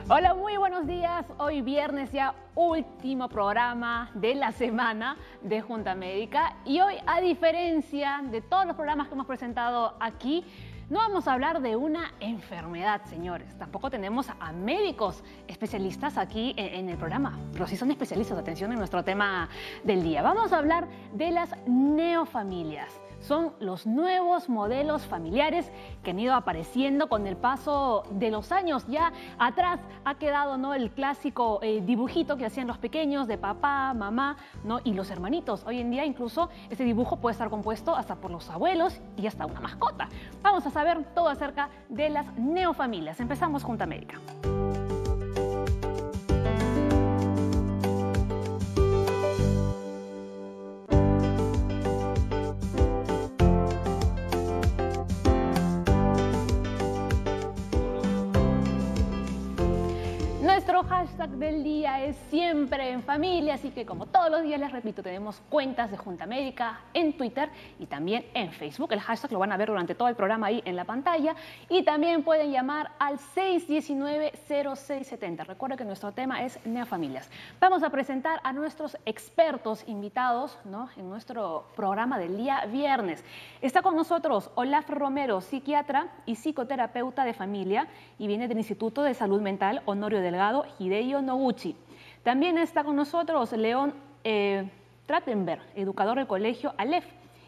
Hola, muy buenos días. Hoy viernes ya último programa de la semana de Junta Médica. Y hoy, a diferencia de todos los programas que hemos presentado aquí, no vamos a hablar de una enfermedad, señores. Tampoco tenemos a médicos especialistas aquí en el programa, pero sí son especialistas, atención, en nuestro tema del día. Vamos a hablar de las neofamilias. Son los nuevos modelos familiares que han ido apareciendo con el paso de los años. Ya atrás ha quedado, ¿no?, el clásico dibujito que hacían los pequeños de papá, mamá, ¿no?, y los hermanitos. Hoy en día incluso ese dibujo puede estar compuesto hasta por los abuelos y hasta una mascota. Vamos a saber todo acerca de las neofamilias. Empezamos Junta Médica. Nuestro hashtag del día es siempre en familia, así que como todos los días les repito, tenemos cuentas de Junta Médica en Twitter y también en Facebook. El hashtag lo van a ver durante todo el programa ahí en la pantalla y también pueden llamar al 619-0670. Recuerden que nuestro tema es neofamilias. Vamos a presentar a nuestros expertos invitados, ¿no?, en nuestro programa del día viernes. Está con nosotros Olaf Romero, psiquiatra y psicoterapeuta de familia y viene del Instituto de Salud Mental Honorio Delgado Hideo Noguchi. También está con nosotros León Trattenberg, educador del colegio Aleph,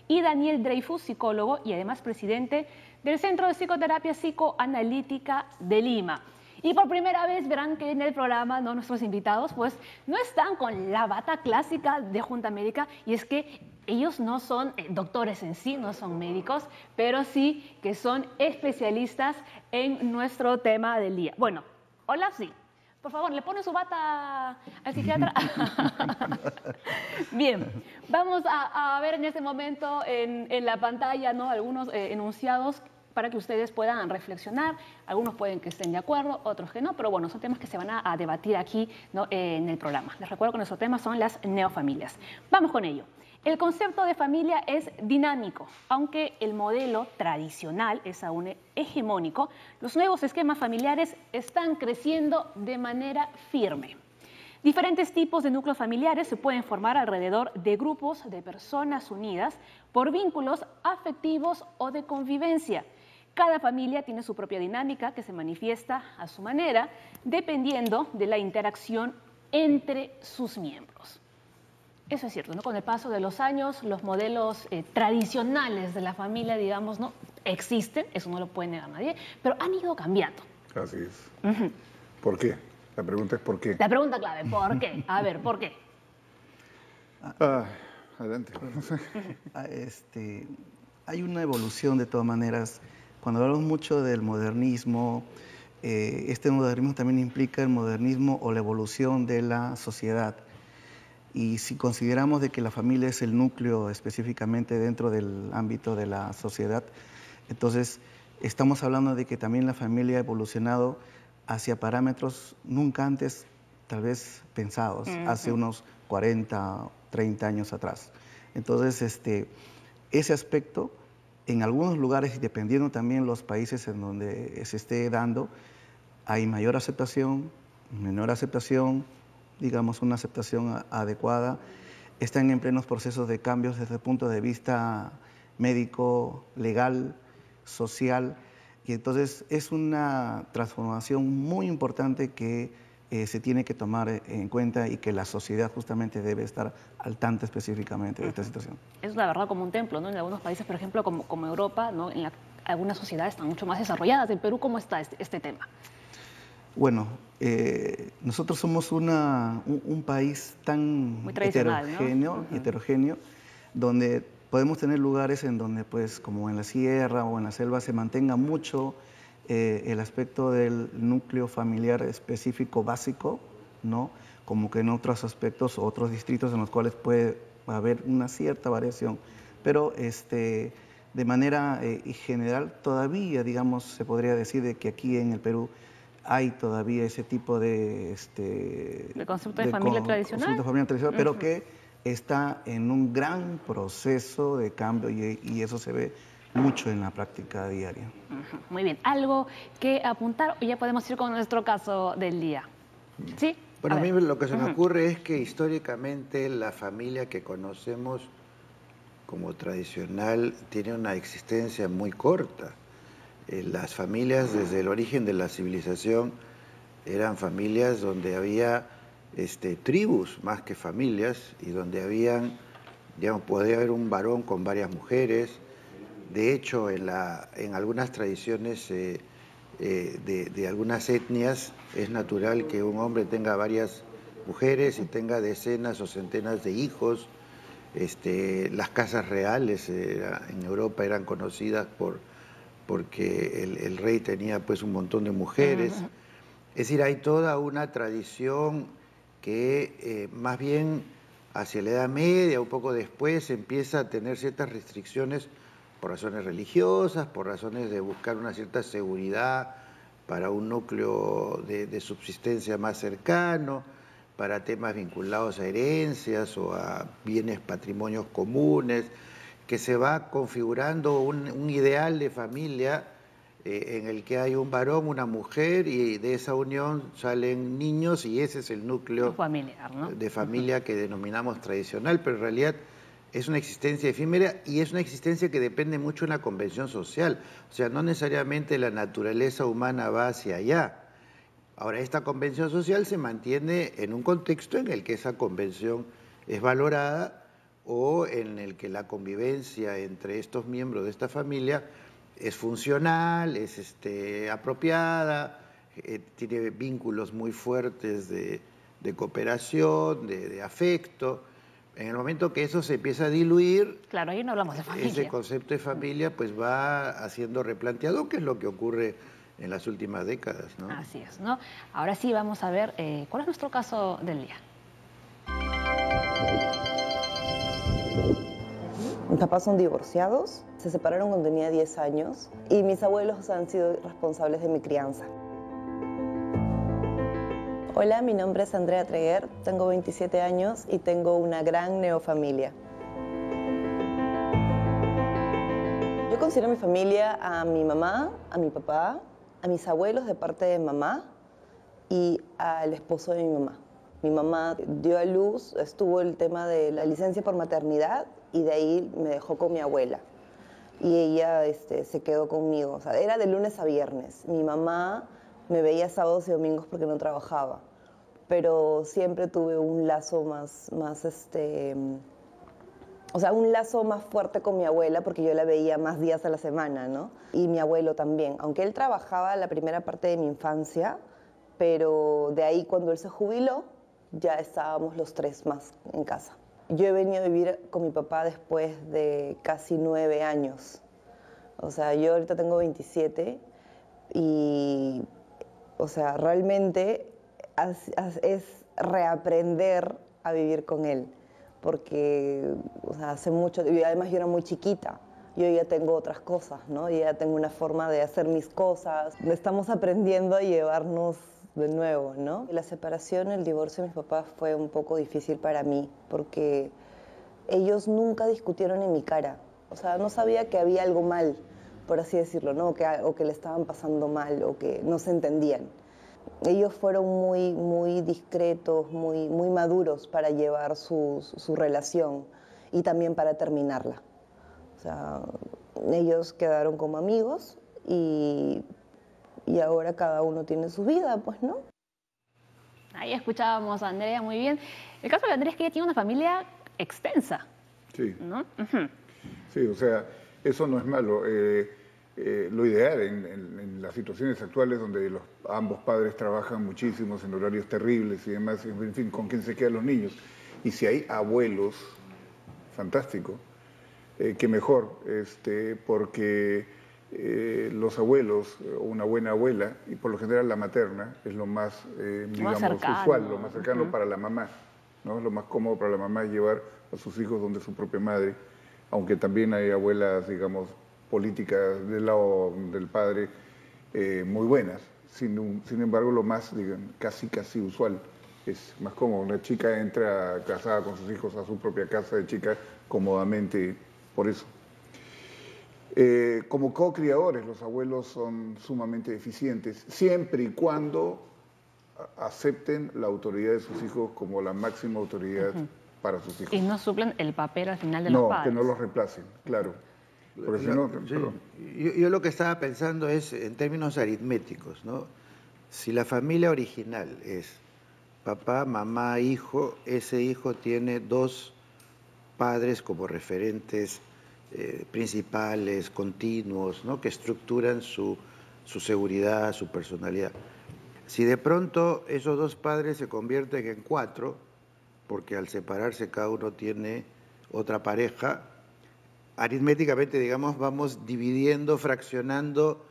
y Daniel Dreyfus, psicólogo y además presidente del Centro de Psicoterapia Psicoanalítica de Lima. Y por primera vez verán que en el programa, ¿no?, nuestros invitados pues no están con la bata clásica de Junta Médica, y es que ellos no son doctores en sí, no son médicos, pero sí que son especialistas en nuestro tema del día. Bueno, hola, sí. Por favor, ¿le pone su bata al psiquiatra? Bien, vamos a ver en este momento en la pantalla, ¿no?, algunos enunciados para que ustedes puedan reflexionar. Algunos pueden que estén de acuerdo, otros que no, pero bueno, son temas que se van a debatir aquí, ¿no?, en el programa. Les recuerdo que nuestro tema son las neofamilias. Vamos con ello. El concepto de familia es dinámico, aunque el modelo tradicional es aún hegemónico. Los nuevos esquemas familiares están creciendo de manera firme. Diferentes tipos de núcleos familiares se pueden formar alrededor de grupos de personas unidas por vínculos afectivos o de convivencia. Cada familia tiene su propia dinámica que se manifiesta a su manera, dependiendo de la interacción entre sus miembros. Eso es cierto, ¿no? Con el paso de los años, los modelos tradicionales de la familia, digamos, ¿no?, existen, eso no lo puede negar nadie, pero han ido cambiando. Así es. ¿Por qué? La pregunta es ¿por qué? La pregunta clave, ¿por qué? A ver, ¿por qué? Adelante. Hay una evolución de todas maneras. Cuando hablamos mucho del modernismo, este modernismo también implica el modernismo o la evolución de la sociedad. Y si consideramos de que la familia es el núcleo específicamente dentro del ámbito de la sociedad, entonces estamos hablando de que también la familia ha evolucionado hacia parámetros nunca antes tal vez pensados, hace unos 40, 30 años atrás. Entonces, ese aspecto, en algunos lugares, y dependiendo también los países en donde se esté dando, hay mayor aceptación, menor aceptación, digamos una aceptación adecuada. Están en plenos procesos de cambios desde el punto de vista médico, legal, social, y entonces es una transformación muy importante que se tiene que tomar en cuenta y que la sociedad justamente debe estar al tanto específicamente de esta situación. Es la verdad como un templo, ¿no? En algunos países, por ejemplo, como Europa, ¿no?, algunas sociedades están mucho más desarrolladas. En Perú, ¿cómo está este tema? Bueno, nosotros somos un país tan heterogéneo, ¿no? Heterogéneo, donde podemos tener lugares en donde, pues, como en la sierra o en la selva, se mantenga mucho el aspecto del núcleo familiar específico básico, ¿no? Como que en otros aspectos, otros distritos en los cuales puede haber una cierta variación. Pero de manera general, todavía, digamos, se podría decir de que aquí en el Perú hay todavía ese tipo de concepto de familia tradicional. Concepto de familia tradicional, pero que está en un gran proceso de cambio y eso se ve mucho en la práctica diaria. Muy bien. ¿Algo que apuntar o ya podemos ir con nuestro caso del día? ¿Sí? Bueno, a mí lo que se me ocurre es que históricamente la familia que conocemos como tradicional tiene una existencia muy corta. Las familias desde el origen de la civilización eran familias donde había tribus más que familias y donde habían, digamos, podía haber un varón con varias mujeres. De hecho, en algunas tradiciones de algunas etnias es natural que un hombre tenga varias mujeres y tenga decenas o centenas de hijos. Las casas reales en Europa eran conocidas porque el rey tenía pues un montón de mujeres. Es decir, hay toda una tradición que más bien hacia la Edad Media, un poco después, empieza a tener ciertas restricciones por razones religiosas, por razones de buscar una cierta seguridad para un núcleo de subsistencia más cercano, para temas vinculados a herencias o a bienes, patrimonios comunes, que se va configurando un ideal de familia en el que hay un varón, una mujer, y de esa unión salen niños, y ese es el núcleo familiar, ¿no? de familia que denominamos tradicional, pero en realidad es una existencia efímera y es una existencia que depende mucho de la convención social. O sea, no necesariamente la naturaleza humana va hacia allá. Ahora, esta convención social se mantiene en un contexto en el que esa convención es valorada o en el que la convivencia entre estos miembros de esta familia es funcional, es apropiada, tiene vínculos muy fuertes de cooperación, de afecto. En el momento que eso se empieza a diluir, claro, ahí no hablamos de familia. Ese concepto de familia pues va haciendo replanteado, que es lo que ocurre en las últimas décadas, ¿no? Así es, ¿no? Ahora sí vamos a ver cuál es nuestro caso del día. Mis papás son divorciados, se separaron cuando tenía 10 años y mis abuelos han sido responsables de mi crianza. Hola, mi nombre es Andrea Treguer, tengo 27 años y tengo una gran neofamilia. Yo considero mi familia a mi mamá, a mi papá, a mis abuelos de parte de mamá y al esposo de mi mamá. Mi mamá dio a luz, estuvo el tema de la licencia por maternidad y de ahí me dejó con mi abuela. Y ella se quedó conmigo, o sea, era de lunes a viernes. Mi mamá me veía sábados y domingos porque no trabajaba, pero siempre tuve un lazo o sea, un lazo más fuerte con mi abuela porque yo la veía más días a la semana, ¿no? Y mi abuelo también, aunque él trabajaba la primera parte de mi infancia, pero de ahí cuando él se jubiló, ya estábamos los tres más en casa. Yo he venido a vivir con mi papá después de casi 9 años. O sea, yo ahorita tengo 27 y, o sea, realmente es reaprender a vivir con él. Porque, o sea, hace mucho, y además yo era muy chiquita, yo ya tengo otras cosas, ¿no? Yo ya tengo una forma de hacer mis cosas, estamos aprendiendo a llevarnos de nuevo, ¿no? La separación, el divorcio de mis papás fue un poco difícil para mí, porque ellos nunca discutieron en mi cara, o sea, no sabía que había algo mal, por así decirlo, ¿no? O que le estaban pasando mal, o que no se entendían. Ellos fueron muy discretos, muy maduros para llevar su relación y también para terminarla. O sea, ellos quedaron como amigos y ahora cada uno tiene su vida, pues, ¿no? Ahí escuchábamos a Andrea muy bien. El caso de Andrea es que ella tiene una familia extensa. Sí. ¿No? Sí, o sea, eso no es malo. Lo ideal en las situaciones actuales donde ambos padres trabajan muchísimos en horarios terribles y demás, en fin, ¿con quién se quedan los niños? Y si hay abuelos, fantástico, que mejor, porque los abuelos, una buena abuela, y por lo general la materna, es lo más, digamos, cercano. usual, lo más cercano para la mamá, ¿no? Lo más cómodo para la mamá es llevar a sus hijos donde su propia madre, aunque también hay abuelas, digamos, políticas del lado del padre muy buenas. Sin embargo, lo más, digamos, casi usual es más cómodo. Una chica entra casada con sus hijos a su propia casa de chica cómodamente por eso. Como co-criadores, los abuelos son sumamente eficientes, siempre y cuando acepten la autoridad de sus hijos como la máxima autoridad para sus hijos. Y no suplen el papel al final de los padres. No, que no los reemplacen, claro. Porque si no, yo lo que estaba pensando es en términos aritméticos, ¿no? Si la familia original es papá, mamá, hijo, ese hijo tiene dos padres como referentes principales, continuos, ¿no? Que estructuran su seguridad, su personalidad. Si de pronto esos dos padres se convierten en cuatro, porque al separarse cada uno tiene otra pareja, aritméticamente, digamos, vamos dividiendo, fraccionando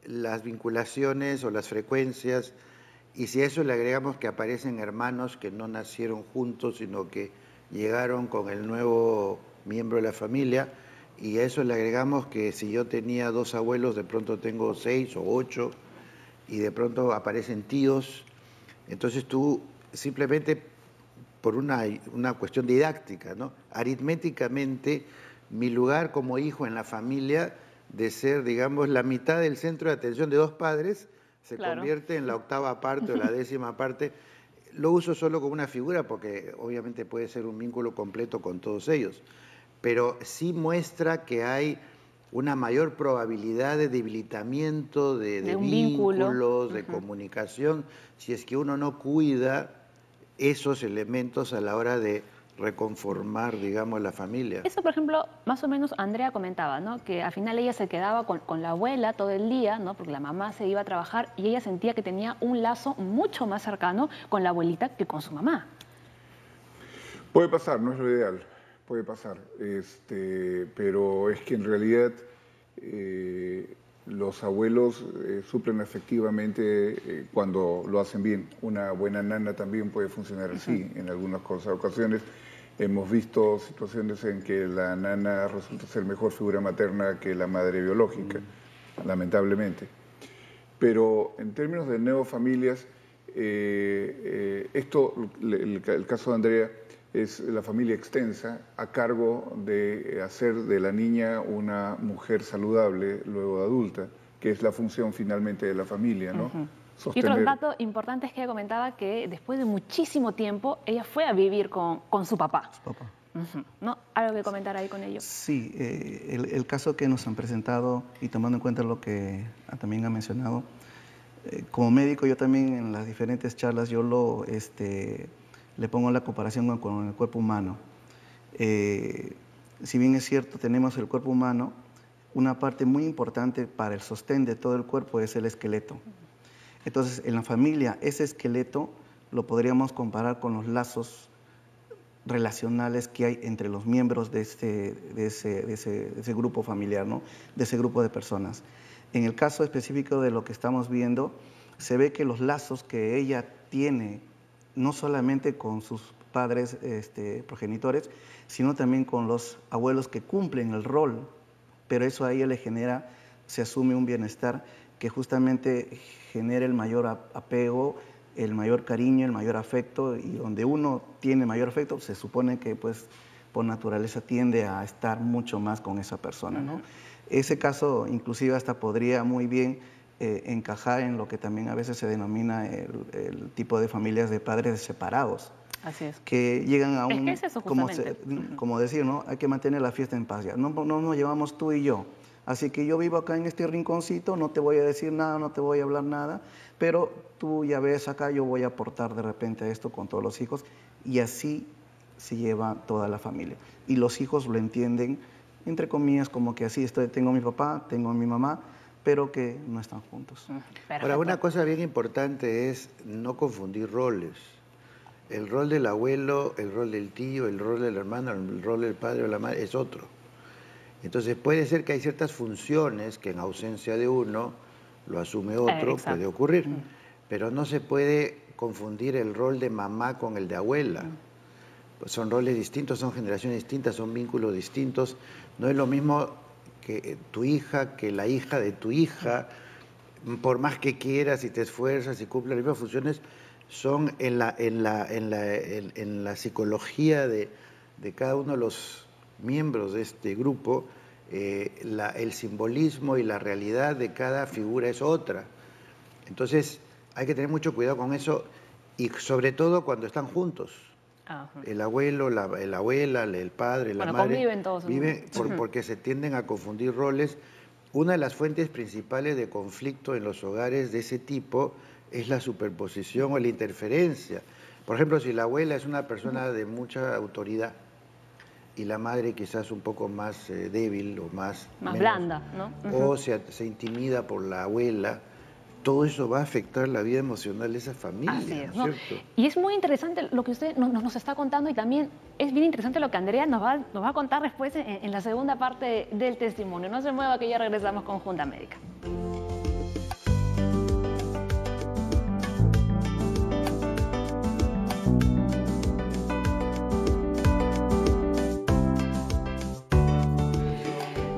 las vinculaciones o las frecuencias, y si a eso le agregamos que aparecen hermanos que no nacieron juntos, sino que llegaron con el nuevo miembro de la familia, y a eso le agregamos que si yo tenía dos abuelos, de pronto tengo 6 o 8, y de pronto aparecen tíos, entonces tú simplemente por una cuestión didáctica, ¿no? Aritméticamente, mi lugar como hijo en la familia, de ser, digamos, la mitad del centro de atención de dos padres, se convierte en la octava parte o la décima parte. Lo uso solo como una figura porque obviamente puede ser un vínculo completo con todos ellos, pero sí muestra que hay una mayor probabilidad de debilitamiento de vínculos, de comunicación, si es que uno no cuida esos elementos a la hora de reconformar, digamos, la familia. Eso, por ejemplo, más o menos Andrea comentaba, ¿no? Que al final ella se quedaba con la abuela todo el día, ¿no? Porque la mamá se iba a trabajar y ella sentía que tenía un lazo mucho más cercano con la abuelita que con su mamá. Puede pasar, no es lo ideal, puede pasar, pero es que en realidad los abuelos suplen efectivamente cuando lo hacen bien. Una buena nana también puede funcionar así en algunas ocasiones. Hemos visto situaciones en que la nana resulta ser mejor figura materna que la madre biológica, lamentablemente. Pero en términos de neofamilias, el caso de Andrea, es la familia extensa a cargo de hacer de la niña una mujer saludable luego de adulta, que es la función finalmente de la familia, ¿no? Y otro dato importante es que ella comentaba que después de muchísimo tiempo ella fue a vivir con su papá. ¿No? ¿Algo que comentar ahí con ellos? Sí, el caso que nos han presentado y tomando en cuenta lo que también ha mencionado, como médico yo también en las diferentes charlas yo le pongo la comparación con el cuerpo humano. Si bien es cierto, tenemos el cuerpo humano, una parte muy importante para el sostén de todo el cuerpo es el esqueleto. Entonces, en la familia, ese esqueleto lo podríamos comparar con los lazos relacionales que hay entre los miembros de ese grupo familiar, ¿no? De ese grupo de personas. En el caso específico de lo que estamos viendo, se ve que los lazos que ella tiene no solamente con sus padres progenitores, sino también con los abuelos que cumplen el rol, pero eso a ella le genera, se asume un bienestar que justamente genera el mayor apego, el mayor cariño, el mayor afecto, y donde uno tiene mayor afecto, se supone que pues por naturaleza tiende a estar mucho más con esa persona, ¿no? Ese caso inclusive hasta podría muy bien encajar en lo que también a veces se denomina el tipo de familias de padres separados. Así es. Que llegan a un... Es que es eso justamente. Como decir, ¿no? Hay que mantener la fiesta en paz ya. No nos llevamos tú y yo. Así que yo vivo acá en este rinconcito, no te voy a decir nada, no te voy a hablar nada, pero tú ya ves acá, yo voy a aportar de repente esto con todos los hijos, y así se lleva toda la familia. Y los hijos lo entienden, entre comillas, como que así tengo a mi papá, tengo a mi mamá, pero que no están juntos. Ahora, una cosa bien importante es no confundir roles. El rol del abuelo, el rol del tío, el rol del hermano, el rol del padre o la madre es otro. Entonces puede ser que hay ciertas funciones que en ausencia de uno lo asume otro, puede ocurrir, pero no se puede confundir el rol de mamá con el de abuela. Pues son roles distintos, son generaciones distintas, son vínculos distintos. No es lo mismo que tu hija, que la hija de tu hija, por más que quieras y te esfuerzas y cumples las mismas funciones, son en la psicología de cada uno de los miembros de este grupo, el simbolismo y la realidad de cada figura es otra. Entonces hay que tener mucho cuidado con eso y sobre todo cuando están juntos. Ajá. El abuelo, la abuela, el padre, la madre. Conviven todos. Porque se tienden a confundir roles. Una de las fuentes principales de conflicto en los hogares de ese tipo es la superposición o la interferencia. Por ejemplo, si la abuela es una persona de mucha autoridad y la madre quizás un poco más débil o más blanda, ¿no? O se intimida por la abuela, todo eso va a afectar la vida emocional de esa familia. Así es, ¿no ¿no? es cierto? Y es muy interesante lo que usted nos está contando y también es bien interesante lo que Andrea nos va a contar después en la segunda parte del testimonio. No se mueva que ya regresamos con Junta Médica.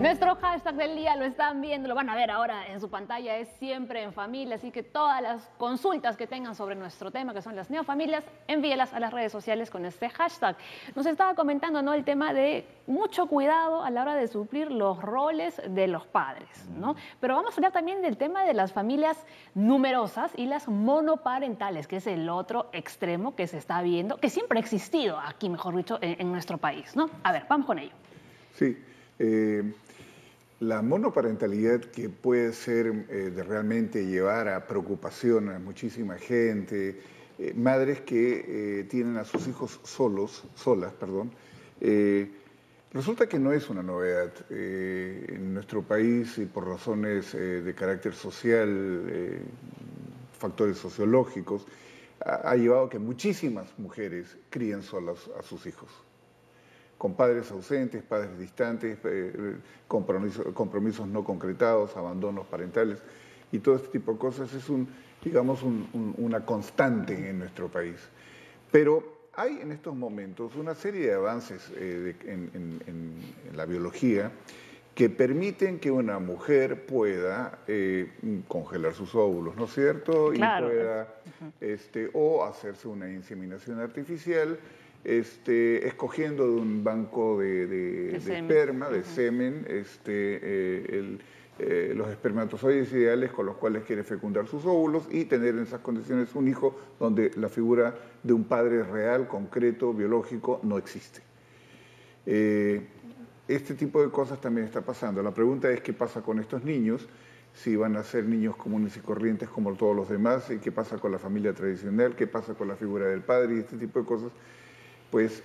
Nuestro hashtag del día lo están viendo, lo van a ver ahora en su pantalla, es Siempre en Familia, así que todas las consultas que tengan sobre nuestro tema, que son las neofamilias, envíelas a las redes sociales con este hashtag. Nos estaba comentando, ¿no?, el tema de mucho cuidado a la hora de suplir los roles de los padres, ¿no? Pero vamos a hablar también del tema de las familias numerosas y las monoparentales, que es el otro extremo que se está viendo, que siempre ha existido aquí, mejor dicho, en nuestro país, ¿no? A ver, vamos con ello. Sí. La monoparentalidad, que puede ser de realmente llevar a preocupación a muchísima gente, madres que tienen a sus hijos solas, resulta que no es una novedad. En nuestro país, y por razones de carácter social, factores sociológicos, ha llevado a que muchísimas mujeres críen solas a sus hijos, con padres ausentes, padres distantes, compromisos no concretados, abandonos parentales, y todo este tipo de cosas es una constante en nuestro país. Pero hay en estos momentos una serie de avances en la biología que permiten que una mujer pueda congelar sus óvulos, ¿no es cierto? Claro. Y pueda, o hacerse una inseminación artificial, escogiendo de un banco de esperma, de semen, los espermatozoides ideales con los cuales quiere fecundar sus óvulos y tener en esas condiciones un hijo donde la figura de un padre real, concreto, biológico, no existe. Este tipo de cosas también está pasando. La pregunta es qué pasa con estos niños, si van a ser niños comunes y corrientes como todos los demás, y qué pasa con la familia tradicional, qué pasa con la figura del padre y este tipo de cosas. Pues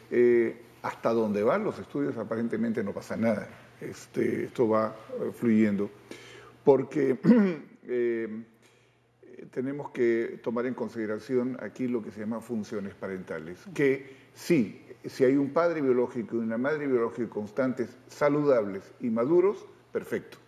hasta donde van los estudios aparentemente no pasa nada. Esto va fluyendo porque tenemos que tomar en consideración aquí lo que se llama funciones parentales, que sí, si hay un padre biológico y una madre biológica constantes, saludables y maduros, perfecto.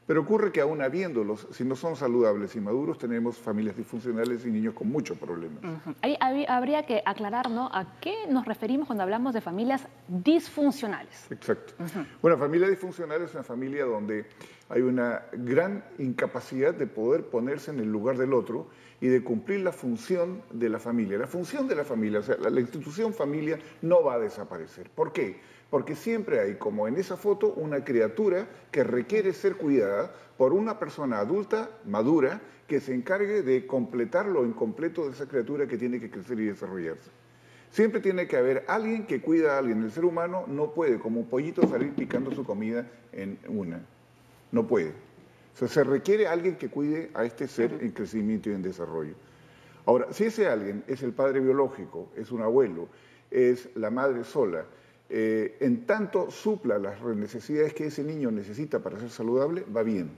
Pero ocurre que aún habiéndolos, si no son saludables y maduros, tenemos familias disfuncionales y niños con muchos problemas. Ahí habría que aclarar, ¿no?, a qué nos referimos cuando hablamos de familias disfuncionales. Exacto. Una familia disfuncional es una familia donde hay una gran incapacidad de poder ponerse en el lugar del otro y de cumplir la función de la familia. La función de la familia, o sea, la institución familia no va a desaparecer. ¿Por qué? Porque siempre hay, como en esa foto, una criatura que requiere ser cuidada por una persona adulta, madura, que se encargue de completar lo incompleto de esa criatura que tiene que crecer y desarrollarse. Siempre tiene que haber alguien que cuida a alguien. El ser humano no puede, como un pollito, salir picando su comida en una. No puede. O sea, se requiere alguien que cuide a este ser en crecimiento y en desarrollo. Ahora, si ese alguien es el padre biológico, es un abuelo, es la madre sola, en tanto supla las necesidades que ese niño necesita para ser saludable, va bien,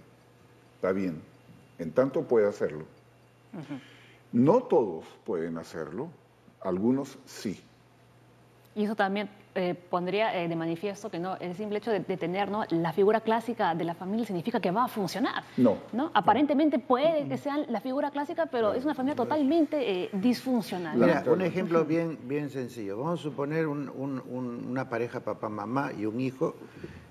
en tanto puede hacerlo. No todos pueden hacerlo, algunos sí. Y eso también pondría de manifiesto que no, el simple hecho de tener, ¿no?, la figura clásica de la familia significa que va a funcionar. No. Aparentemente puede que sean la figura clásica, pero es una familia totalmente disfuncional. Mira, un ejemplo bien sencillo. Vamos a suponer una pareja, papá, mamá y un hijo,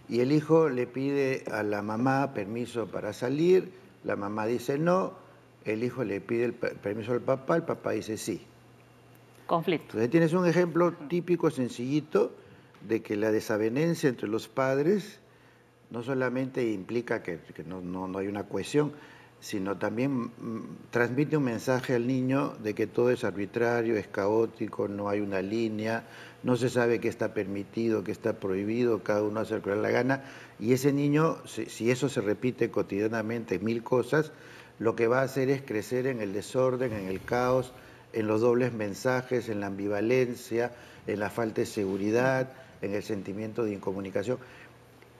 y el hijo le pide a la mamá permiso para salir, la mamá dice no, el hijo le pide el permiso al papá, el papá dice sí. Conflicto. Entonces tienes un ejemplo típico, sencillito, de que la desavenencia entre los padres no solamente implica que no hay una cohesión, sino también transmite un mensaje al niño de que todo es arbitrario, es caótico, no hay una línea, no se sabe qué está permitido, qué está prohibido, cada uno hace lo que le da la gana, y ese niño, si eso se repite cotidianamente, 1000 cosas, lo que va a hacer es crecer en el desorden, en el caos, en los dobles mensajes, en la ambivalencia, en la falta de seguridad, en el sentimiento de incomunicación.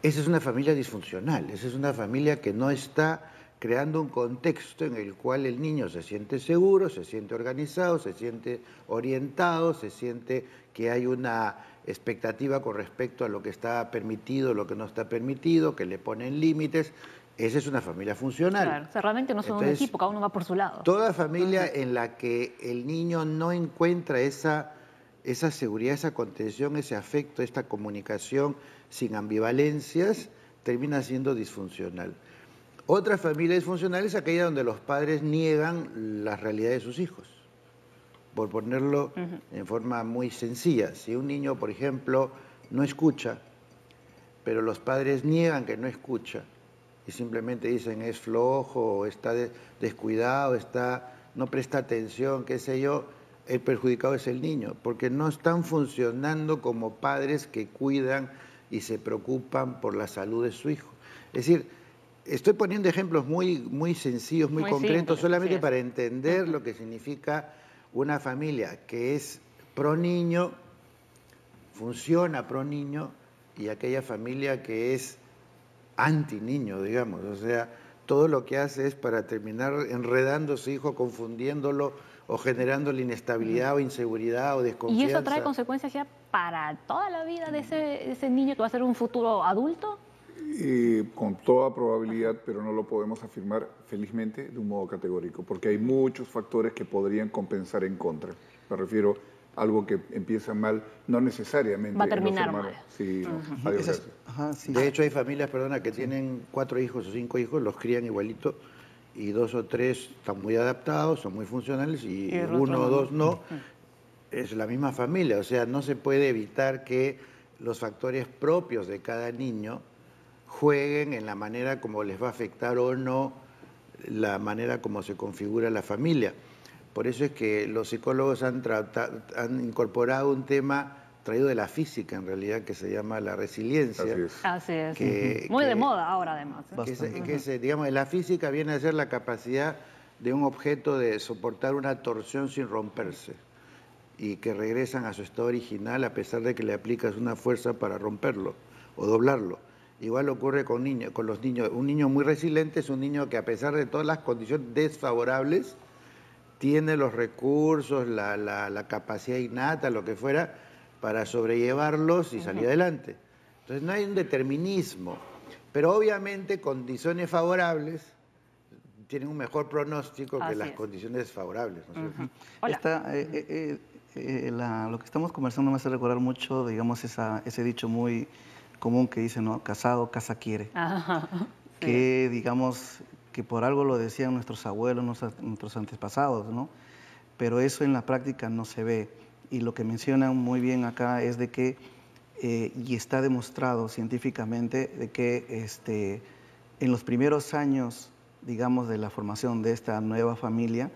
Esa es una familia disfuncional, esa es una familia que no está creando un contexto en el cual el niño se siente seguro, se siente organizado, se siente orientado, se siente que hay una expectativa con respecto a lo que está permitido, lo que no está permitido, que le ponen límites. Esa es una familia funcional. Claro, o sea, realmente no son un equipo, cada uno va por su lado. Toda familia en la que el niño no encuentra esa seguridad, esa contención, ese afecto, esta comunicación sin ambivalencias, termina siendo disfuncional. Otra familia disfuncional es aquella donde los padres niegan la realidad de sus hijos. Por ponerlo en forma muy sencilla, si un niño, por ejemplo, no escucha, pero los padres niegan que no escucha y simplemente dicen es flojo, o está descuidado, no presta atención, qué sé yo, el perjudicado es el niño, porque no están funcionando como padres que cuidan y se preocupan por la salud de su hijo. Es decir, estoy poniendo ejemplos muy sencillos, muy concretos, simples, solamente para entender lo que significa una familia que es pro niño, funciona pro niño, y aquella familia que es anti niño, digamos. O sea, todo lo que hace es para terminar enredando a su hijo, confundiéndolo o generándole inestabilidad o inseguridad o desconfianza. ¿Y eso trae consecuencias ya para toda la vida de ese niño que va a ser un futuro adulto? Con toda probabilidad, pero no lo podemos afirmar felizmente de un modo categórico, porque hay muchos factores que podrían compensar en contra. Me refiero a algo que empieza mal, no necesariamente va a terminar mal. Sí, de hecho, hay familias, que tienen 4 hijos o 5 hijos, los crían igualito, y 2 o 3 están muy adaptados, son muy funcionales, y 1 o 2 no. Es la misma familia, o sea, no se puede evitar que los factores propios de cada niño jueguen en la manera como les va a afectar o no la manera como se configura la familia. Por eso es que los psicólogos han incorporado un tema traído de la física, en realidad, que se llama la resiliencia. Así es. Muy de moda ahora, además. Digamos, la física viene a ser la capacidad de un objeto de soportar una torsión sin romperse y que regresan a su estado original a pesar de que le aplicas una fuerza para romperlo o doblarlo. Igual ocurre con los niños. Un niño muy resiliente es un niño que, a pesar de todas las condiciones desfavorables, tiene los recursos, la capacidad innata, lo que fuera, para sobrellevarlos y salir adelante. Entonces no hay un determinismo, pero obviamente condiciones favorables tienen un mejor pronóstico que las condiciones desfavorables, ¿no es cierto? Lo que estamos conversando me hace recordar mucho, digamos, ese dicho muy común que dice, ¿no? Casado, casa quiere. Que, digamos, que por algo lo decían nuestros abuelos, nuestros antepasados, ¿no? Pero eso en la práctica no se ve. Y lo que mencionan muy bien acá es de que, y está demostrado científicamente, de que en los primeros años, digamos, de la formación de esta nueva familia,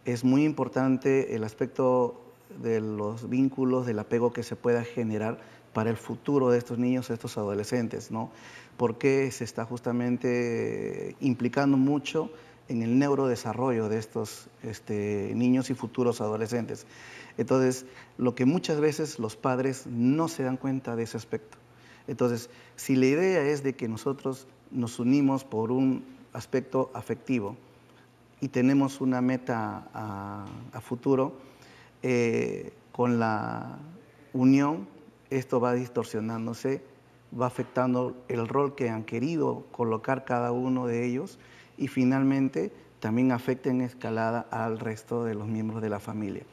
es muy importante el aspecto de los vínculos, del apego que se pueda generar para el futuro de estos niños, de estos adolescentes, ¿no? Porque se está justamente implicando mucho en el neurodesarrollo de estos niños y futuros adolescentes. Entonces, lo que muchas veces los padres no se dan cuenta de ese aspecto. Entonces, si la idea es de que nosotros nos unimos por un aspecto afectivo y tenemos una meta a futuro, con la unión, esto va distorsionándose, va afectando el rol que han querido colocar cada uno de ellos y finalmente también afecta en escalada al resto de los miembros de la familia.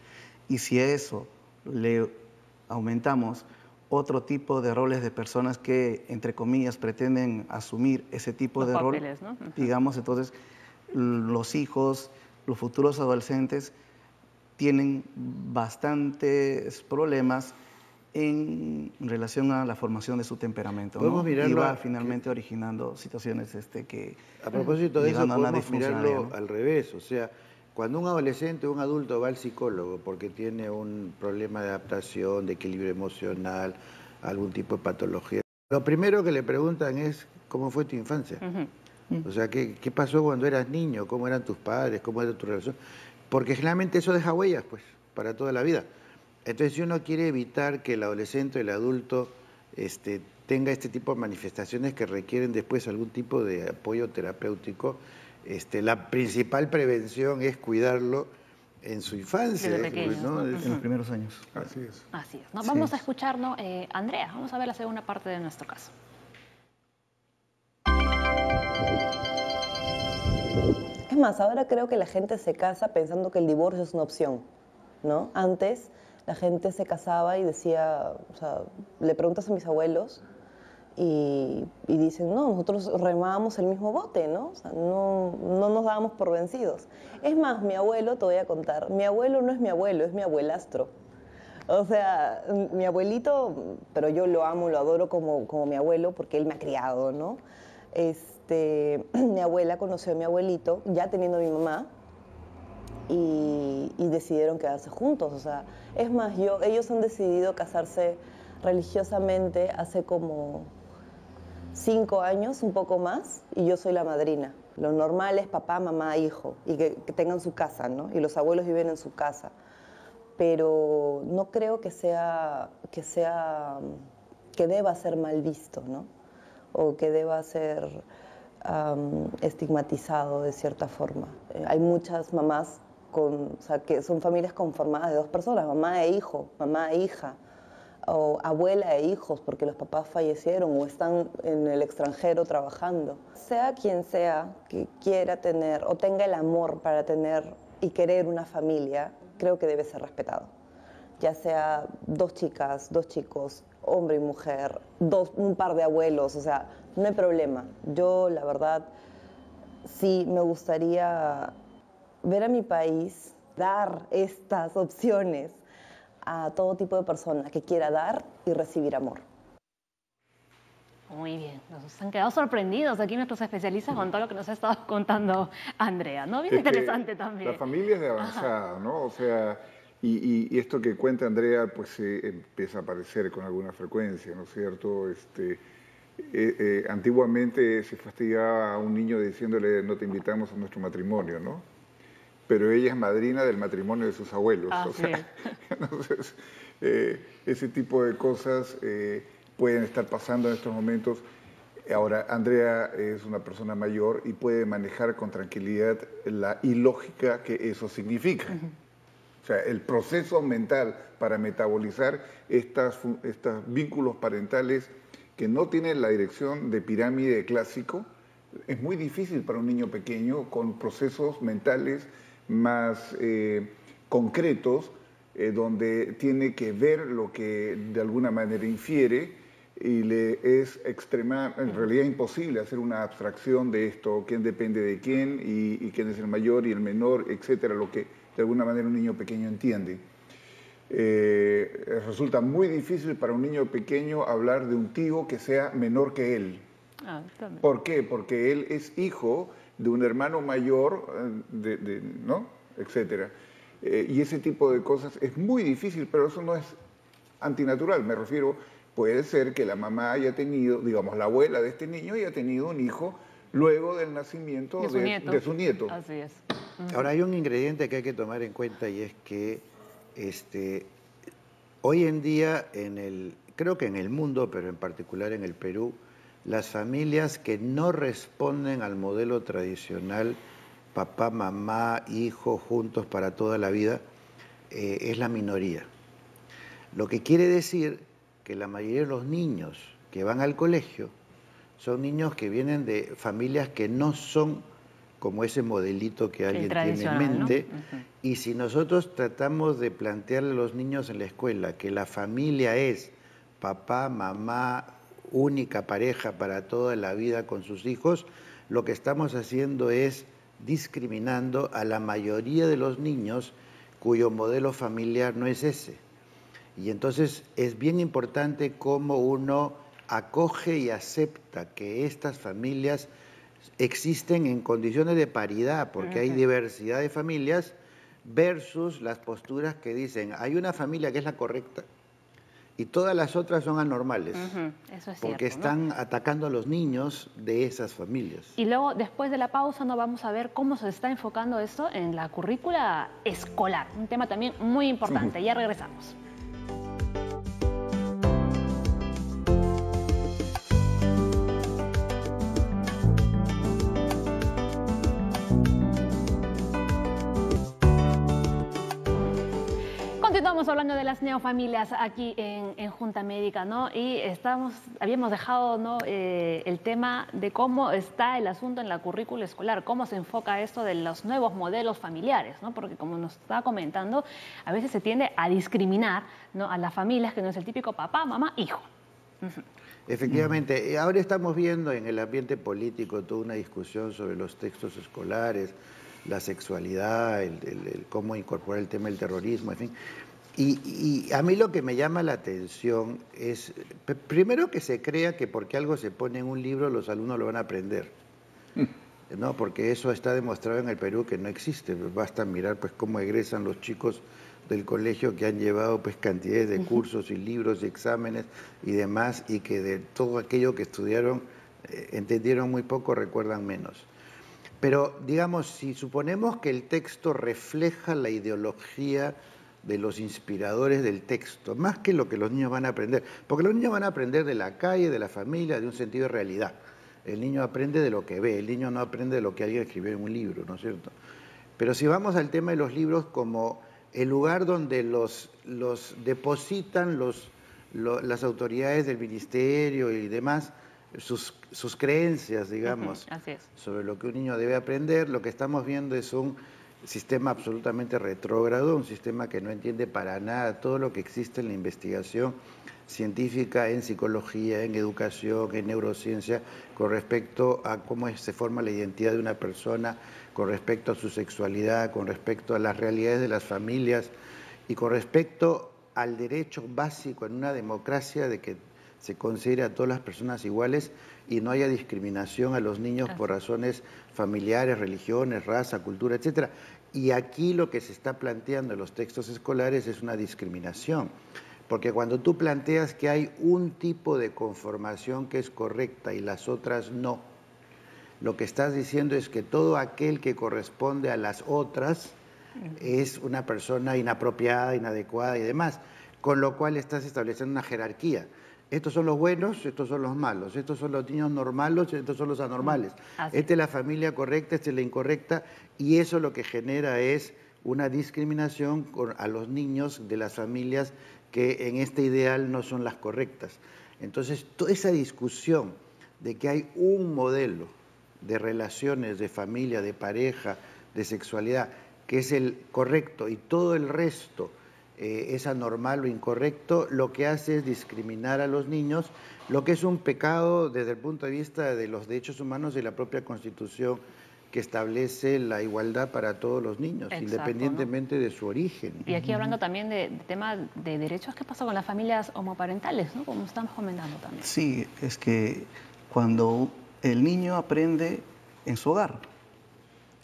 Y si a eso le aumentamos otro tipo de roles de personas que, entre comillas, pretenden asumir ese tipo de rol, ¿no? Digamos, entonces los hijos, los futuros adolescentes tienen bastantes problemas en relación a la formación de su temperamento, ¿no? Podemos mirarlo Y va finalmente originando situaciones que a propósito de eso, llegan a una podemos mirarlo disfuncionalidad, ¿no? al revés. O sea, cuando un adolescente o un adulto va al psicólogo porque tiene un problema de adaptación, de equilibrio emocional, algún tipo de patología, lo primero que le preguntan es ¿cómo fue tu infancia? O sea, ¿qué pasó cuando eras niño? ¿Cómo eran tus padres? ¿Cómo era tu relación? Porque generalmente eso deja huellas, pues, para toda la vida. Entonces, si uno quiere evitar que el adolescente o el adulto tenga este tipo de manifestaciones que requieren después algún tipo de apoyo terapéutico, la principal prevención es cuidarlo en su infancia, Desde pequeños, ¿no? ¿no? En los primeros años. Así es. Así es, ¿no? Sí. Vamos a escuchar, ¿no? Andrea, vamos a ver la segunda parte de nuestro caso. Es más, ahora creo que la gente se casa pensando que el divorcio es una opción, ¿no? Antes la gente se casaba y decía, o sea, le preguntas a mis abuelos y dicen, no, nosotros remábamos el mismo bote, ¿no? O sea, no nos dábamos por vencidos. Es más, mi abuelo, te voy a contar, mi abuelo no es mi abuelo, es mi abuelastro. O sea, mi abuelito, pero yo lo amo, lo adoro como mi abuelo porque él me ha criado, ¿no? Mi abuela conoció a mi abuelito ya teniendo a mi mamá y decidieron quedarse juntos. O sea, es más, ellos han decidido casarse religiosamente hace como 5 años, un poco más, y yo soy la madrina. Lo normal es papá, mamá, hijo, y que tengan su casa, ¿no? Y los abuelos viven en su casa. Pero no creo que deba ser mal visto, ¿no? O que deba ser estigmatizado de cierta forma. Hay muchas mamás o sea, que son familias conformadas de 2 personas, mamá e hijo, mamá e hija, o abuela e hijos, porque los papás fallecieron o están en el extranjero trabajando. Sea quien sea que quiera tener o tenga el amor para tener y querer una familia, creo que debe ser respetado. Ya sea 2 chicas, 2 chicos, hombre y mujer, un par de abuelos, o sea, no hay problema. Yo, la verdad, sí me gustaría ver a mi país dar estas opciones a todo tipo de persona que quiera dar y recibir amor. Muy bien, nos han quedado sorprendidos aquí nuestros especialistas con todo lo que nos ha estado contando Andrea, ¿no? Bien interesante también. La familia es de avanzada, ¿no? O sea, y esto que cuenta Andrea, pues empieza a aparecer con alguna frecuencia, ¿no es cierto? Antiguamente se fastidiaba a un niño diciéndole no te invitamos a nuestro matrimonio, ¿no? Pero ella es madrina del matrimonio de sus abuelos. Ah, o sea, sí. Entonces, ese tipo de cosas pueden estar pasando en estos momentos. Ahora, Andrea es una persona mayor y puede manejar con tranquilidad la ilógica que eso significa. O sea, el proceso mental para metabolizar estos vínculos parentales que no tienen la dirección de pirámide clásico, es muy difícil para un niño pequeño con procesos mentales más concretos, donde tiene que ver lo que de alguna manera infiere y le es en realidad imposible hacer una abstracción de esto, quién depende de quién y quién es el mayor y el menor, etcétera, lo que de alguna manera un niño pequeño entiende. Resulta muy difícil para un niño pequeño hablar de un tío que sea menor que él. Ah, también. ¿Por qué? Porque él es hijo de un hermano mayor, ¿no? Etcétera. Y ese tipo de cosas es muy difícil, pero eso no es antinatural. Me refiero, puede ser que la mamá haya tenido, digamos, la abuela de este niño haya tenido un hijo luego del nacimiento de su nieto. Así es. Ahora, hay un ingrediente que hay que tomar en cuenta y es que hoy en día, creo que en el mundo, pero en particular en el Perú, las familias que no responden al modelo tradicional, papá, mamá, hijo, juntos para toda la vida, es la minoría. Lo que quiere decir que la mayoría de los niños que van al colegio son niños que vienen de familias que no son como ese modelito que alguien tiene en mente, ¿no? Y si nosotros tratamos de plantearle a los niños en la escuela que la familia es papá, mamá, única pareja para toda la vida con sus hijos, lo que estamos haciendo es discriminando a la mayoría de los niños cuyo modelo familiar no es ese. Y entonces es bien importante cómo uno acoge y acepta que estas familias existen en condiciones de paridad, porque hay diversidad de familias versus las posturas que dicen, hay una familia que es la correcta y todas las otras son anormales, Eso es porque cierto, ¿no? están atacando a los niños de esas familias. Y luego, después de la pausa, nos vamos a ver cómo se está enfocando esto en la currícula escolar, un tema también muy importante. Ya regresamos. Continuamos hablando de las neofamilias aquí en Junta Médica, ¿no? Y habíamos dejado, ¿no?, el tema de cómo está el asunto en la currícula escolar, cómo se enfoca esto de los nuevos modelos familiares, ¿no? Porque como nos estaba comentando, a veces se tiende a discriminar, ¿no?, a las familias, que no es el típico papá, mamá, hijo. Efectivamente, ahora estamos viendo en el ambiente político toda una discusión sobre los textos escolares, la sexualidad, cómo incorporar el tema del terrorismo, en fin. Y a mí lo que me llama la atención es, primero, que se crea que porque algo se pone en un libro los alumnos lo van a aprender, ¿no? Porque eso está demostrado en el Perú que no existe. Basta mirar pues cómo egresan los chicos del colegio que han llevado pues cantidades de cursos y libros y exámenes y demás, y que de todo aquello que estudiaron entendieron muy poco, recuerdan menos. Pero, digamos, si suponemos que el texto refleja la ideología de los inspiradores del texto, más que lo que los niños van a aprender, porque los niños van a aprender de la calle, de la familia, de un sentido de realidad. El niño aprende de lo que ve, el niño no aprende de lo que alguien escribió en un libro, ¿no es cierto? Pero si vamos al tema de los libros como el lugar donde los depositan las autoridades del ministerio y demás, sus creencias, digamos, Así es. sobre lo que un niño debe aprender, lo que estamos viendo es un sistema absolutamente retrógrado, un sistema que no entiende para nada todo lo que existe en la investigación científica, en psicología, en educación, en neurociencia, con respecto a cómo se forma la identidad de una persona, con respecto a su sexualidad, con respecto a las realidades de las familias y con respecto al derecho básico en una democracia de que se considere a todas las personas iguales y no haya discriminación a los niños por razones familiares, religiones, raza, cultura, etc. Y aquí lo que se está planteando en los textos escolares es una discriminación, porque cuando tú planteas que hay un tipo de conformación que es correcta y las otras no, lo que estás diciendo es que todo aquel que corresponde a las otras es una persona inapropiada, inadecuada y demás, con lo cual estás estableciendo una jerarquía. Estos son los buenos, estos son los malos, estos son los niños normales, estos son los anormales. Esta es la familia correcta, esta es la incorrecta, y eso lo que genera es una discriminación a los niños de las familias que en este ideal no son las correctas. Entonces, toda esa discusión de que hay un modelo de relaciones, de familia, de pareja, de sexualidad, que es el correcto y todo el resto es anormal o incorrecto, lo que hace es discriminar a los niños, lo que es un pecado desde el punto de vista de los derechos humanos y la propia Constitución que establece la igualdad para todos los niños, exacto, independientemente, ¿no?, de su origen. Y aquí hablando también de tema de derechos, ¿qué pasa con las familias homoparentales, ¿no?, como estamos comentando también? Sí, es que cuando el niño aprende en su hogar,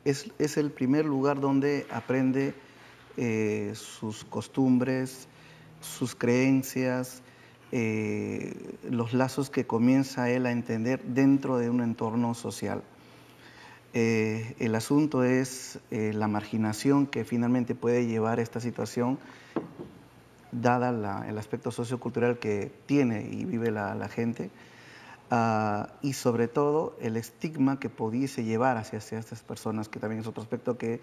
es el primer lugar donde aprende sus costumbres, sus creencias, los lazos que comienza él a entender dentro de un entorno social. El asunto es la marginación que finalmente puede llevar a esta situación, dada el aspecto sociocultural que tiene y vive la gente, y sobre todo el estigma que pudiese llevar hacia estas personas, que también es otro aspecto que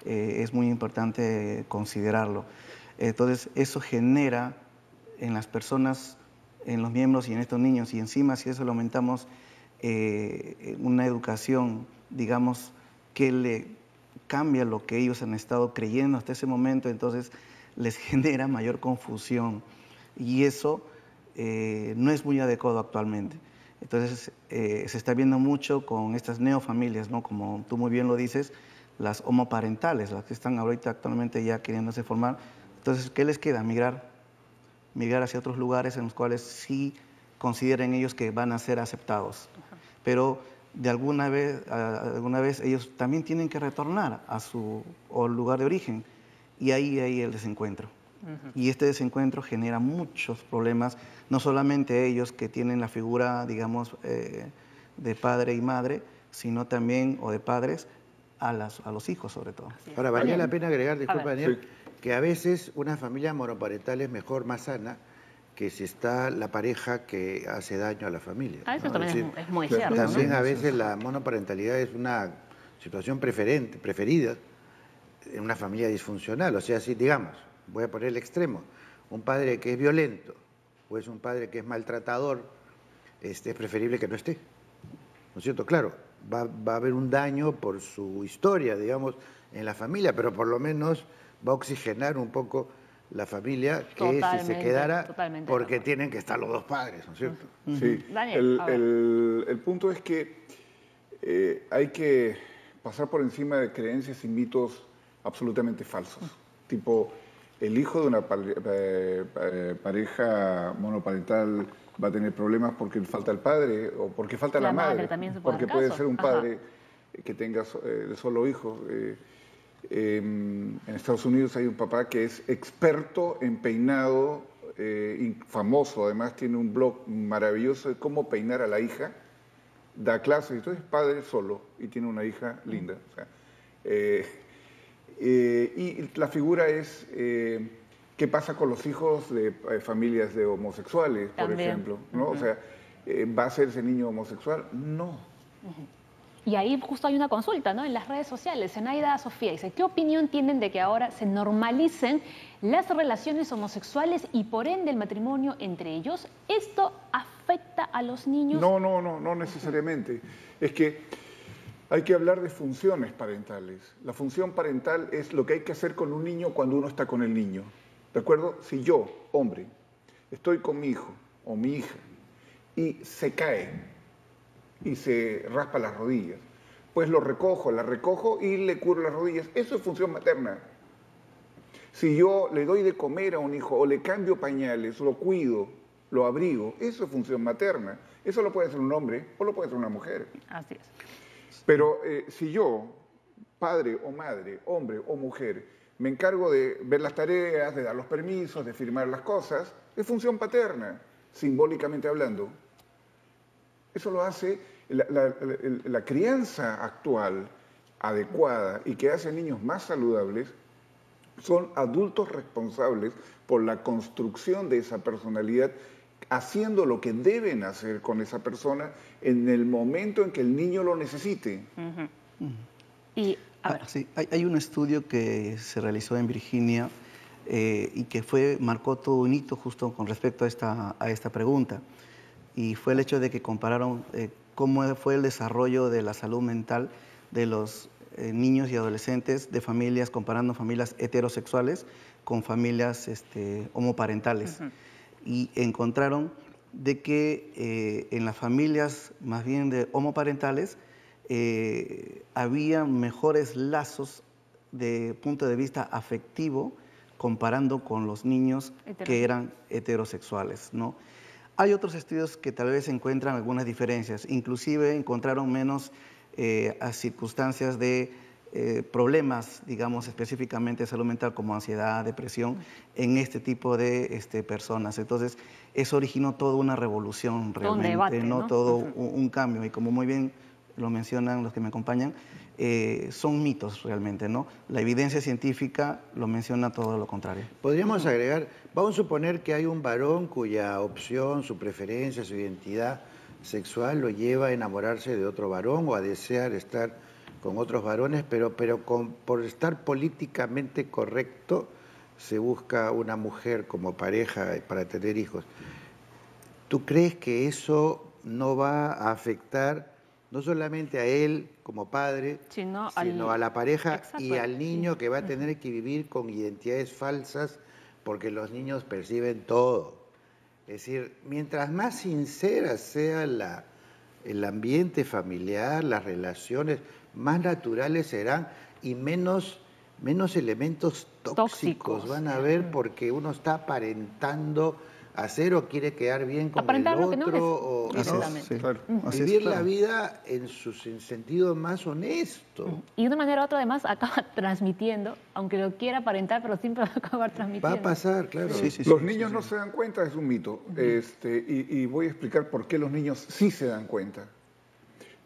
es muy importante considerarlo. Entonces, eso genera en las personas, en los miembros y en estos niños, y encima si eso lo aumentamos, una educación, digamos, que le cambia lo que ellos han estado creyendo hasta ese momento, entonces les genera mayor confusión, y eso no es muy adecuado actualmente. Entonces, se está viendo mucho con estas neofamilias, ¿no?, como tú muy bien lo dices, las homoparentales, las que están ahorita actualmente ya queriéndose formar. Entonces, ¿qué les queda? Migrar migrar hacia otros lugares en los cuales sí consideren ellos que van a ser aceptados. Pero de alguna vez ellos también tienen que retornar a su lugar de origen, y ahí hay el desencuentro. Y este desencuentro genera muchos problemas, no solamente ellos que tienen la figura, digamos, de padre y madre, sino también, o de padres, a los hijos sobre todo. Ahora, valía la pena agregar, disculpa Daniel, Sí. que a veces una familia monoparental es mejor, más sana, que si está la pareja que hace daño a la familia. Eso ¿no? también es muy Claro, cierto, También ¿no? a veces la monoparentalidad es una situación preferida en una familia disfuncional. O sea, si digamos, voy a poner el extremo, un padre que es violento o es un padre que es maltratador, es preferible que no esté. ¿No es cierto? Claro, va a haber un daño por su historia, digamos, en la familia, pero por lo menos va a oxigenar un poco la familia que si se Totalmente, quedara totalmente porque de acuerdo. tienen que estar los dos padres, ¿no es cierto? Sí, Daniel, a ver. el punto es que hay que pasar por encima de creencias y mitos absolutamente falsos. Tipo, el hijo de una pareja monoparental va a tener problemas porque falta el padre o porque falta la La madre madre. también se puede Porque dar puede caso. ser un Ajá. padre que tenga solo hijos. En Estados Unidos hay un papá que es experto en peinado, famoso, además tiene un blog maravilloso de cómo peinar a la hija, da clases, entonces es padre solo y tiene una hija linda. O sea, y la figura es qué pasa con los hijos de familias de homosexuales, por También. ejemplo, ¿no? O sea, ¿va a ser ese niño homosexual? No. Y ahí justo hay una consulta, ¿no? En las redes sociales, Zenaida Sofía dice, ¿qué opinión tienen de que ahora se normalicen las relaciones homosexuales y por ende el matrimonio entre ellos? ¿Esto afecta a los niños? No necesariamente. Es que hay que hablar de funciones parentales. La función parental es lo que hay que hacer con un niño cuando uno está con el niño. ¿De acuerdo? Si yo, hombre, estoy con mi hijo o mi hija y se cae y se raspa las rodillas, pues la recojo y le curo las rodillas. Eso es función materna. Si yo le doy de comer a un hijo o le cambio pañales, lo cuido, lo abrigo, eso es función materna. Eso lo puede hacer un hombre o lo puede hacer una mujer. Así es. Pero si yo, padre o madre, hombre o mujer, me encargo de ver las tareas, de dar los permisos, de firmar las cosas, es función paterna, simbólicamente hablando. Eso lo hace la crianza actual, adecuada y que hace niños más saludables, son adultos responsables por la construcción de esa personalidad, haciendo lo que deben hacer con esa persona en el momento en que el niño lo necesite. Y, a ver, Sí, hay un estudio que se realizó en Virginia y que marcó todo un hito justo con respecto a esta pregunta. Y fue el hecho de que compararon cómo fue el desarrollo de la salud mental de los niños y adolescentes de familias, comparando familias heterosexuales con familias homoparentales. Y encontraron de que en las familias más bien de homoparentales había mejores lazos de punto de vista afectivo comparando con los niños que eran heterosexuales, ¿no? Hay otros estudios que tal vez encuentran algunas diferencias, inclusive encontraron menos circunstancias de problemas, digamos, específicamente de salud mental como ansiedad, depresión, en este tipo de personas. Entonces, eso originó toda una revolución realmente, un debate, ¿no? Todo un cambio. Y como muy bien lo mencionan los que me acompañan, son mitos realmente, ¿no? La evidencia científica lo menciona todo lo contrario. Podríamos agregar, vamos a suponer que hay un varón cuya opción, su preferencia, su identidad sexual lo lleva a enamorarse de otro varón o a desear estar con otros varones, pero por estar políticamente correcto se busca una mujer como pareja para tener hijos. ¿Tú crees que eso no va a afectar no solamente a él como padre, sino a la pareja? Exacto, y al niño que va a tener que vivir con identidades falsas porque los niños perciben todo? Es decir, mientras más sincera sea el ambiente familiar, las relaciones, más naturales serán y menos menos elementos tóxicos van a haber porque uno está aparentando hacer o quiere quedar bien con el Aparentar lo que no otro. es. O Exactamente. Sí, claro. Así es, vivir claro. la vida en su sentido más honesto. Y de una manera u otra, además, acaba transmitiendo, aunque lo quiera aparentar, pero siempre va a acabar Va transmitiendo. a pasar, claro. Sí, sí, Los sí, niños sí, no sí. se dan cuenta, es un mito. Y voy a explicar por qué los niños sí se dan cuenta.